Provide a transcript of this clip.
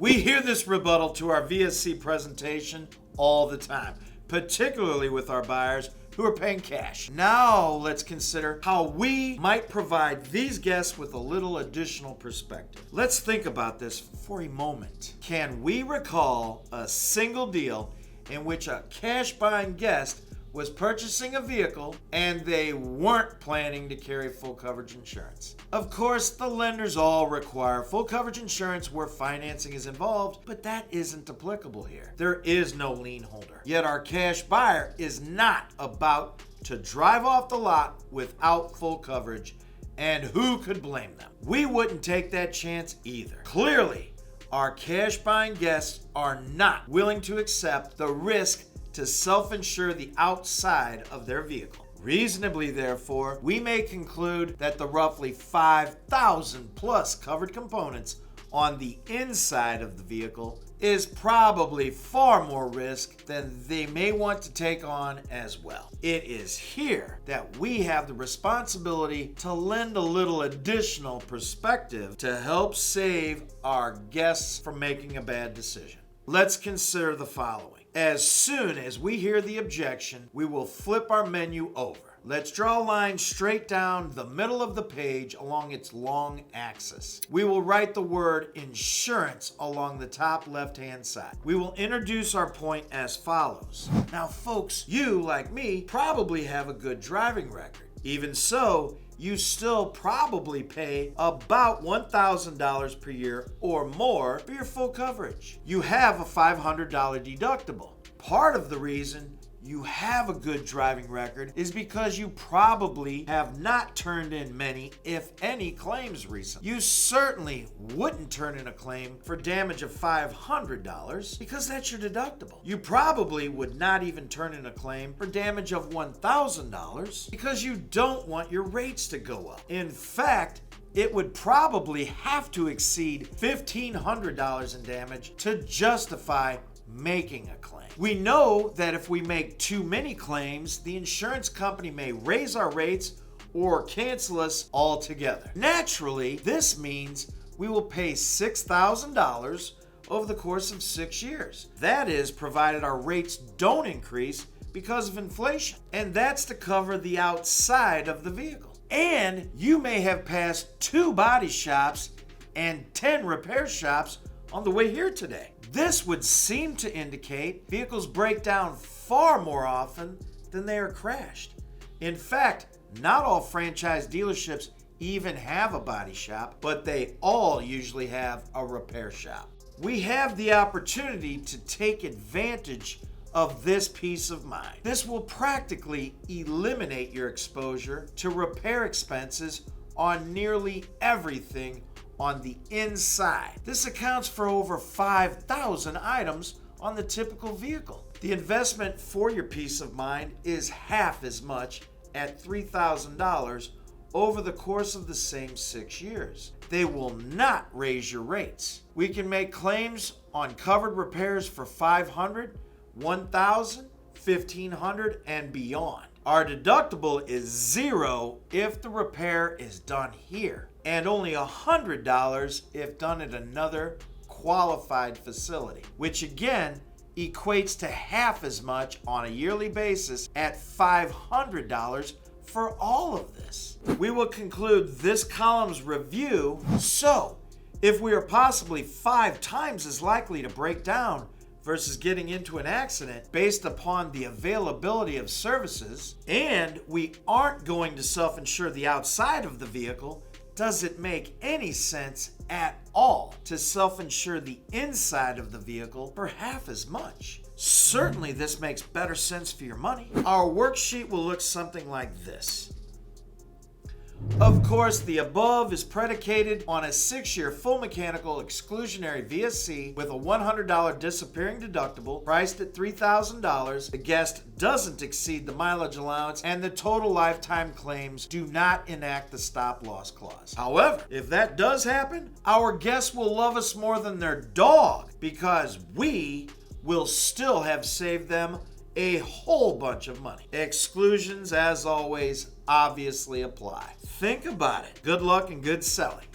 We hear this rebuttal to our VSC presentation all the time, particularly with our buyers who are paying cash. Now let's consider how we might provide these guests with a little additional perspective. Let's think about this for a moment. Can we recall a single deal in which a cash buying guest was purchasing a vehicle and they weren't planning to carry full coverage insurance? Of course, the lenders all require full coverage insurance where financing is involved, but that isn't applicable here. There is no lien holder. Yet our cash buyer is not about to drive off the lot without full coverage, and who could blame them? We wouldn't take that chance either. Clearly, our cash buying guests are not willing to accept the risk to self-insure the outside of their vehicle. Reasonably, therefore, we may conclude that the roughly 5,000 plus covered components on the inside of the vehicle is probably far more risk than they may want to take on as well. It is here that we have the responsibility to lend a little additional perspective to help save our guests from making a bad decision. Let's consider the following. As soon as we hear the objection, we will flip our menu over. Let's draw a line straight down the middle of the page along its long axis. We will write the word insurance along the top left-hand side. We will introduce our point as follows. Now, folks, you, like me, probably have a good driving record. Even so, you still probably pay about $1,000 per year or more for your full coverage. You have a $500 deductible. Part of the reason you have a good driving record is because you probably have not turned in many, if any, claims recently. You certainly wouldn't turn in a claim for damage of $500 because that's your deductible. You probably would not even turn in a claim for damage of $1,000 because you don't want your rates to go up. In fact, it would probably have to exceed $1,500 in damage to justify making a claim. We know that if we make too many claims, the insurance company may raise our rates or cancel us altogether. Naturally, this means we will pay $6,000 over the course of 6 years. That is, provided our rates don't increase because of inflation. And that's to cover the outside of the vehicle. And you may have passed 2 body shops and 10 repair shops on the way here today. This would seem to indicate vehicles break down far more often than they are crashed. In fact, not all franchise dealerships even have a body shop, but they all usually have a repair shop. We have the opportunity to take advantage of this peace of mind. This will practically eliminate your exposure to repair expenses on nearly everything on the inside. This accounts for over 5,000 items on the typical vehicle. The investment for your peace of mind is half as much at $3,000 over the course of the same 6 years. They will not raise your rates. We can make claims on covered repairs for $500, $1,000, $1,500, and beyond. Our deductible is $0 if the repair is done here, and only $100 if done at another qualified facility, which again equates to half as much on a yearly basis at $500 for all of this. We will conclude this column's review. So, if we are possibly 5 times as likely to break down versus getting into an accident based upon the availability of services, and we aren't going to self-insure the outside of the vehicle, does it make any sense at all to self-insure the inside of the vehicle for half as much? Certainly this makes better sense for your money. Our worksheet will look something like this. Of course, the above is predicated on a 6-year full mechanical exclusionary VSC with a $100 disappearing deductible priced at $3,000. The guest doesn't exceed the mileage allowance, and the total lifetime claims do not enact the stop loss clause. However, if that does happen, our guests will love us more than their dog because we will still have saved them a whole bunch of money. Exclusions, as always, obviously apply. Think about it. Good luck and good selling.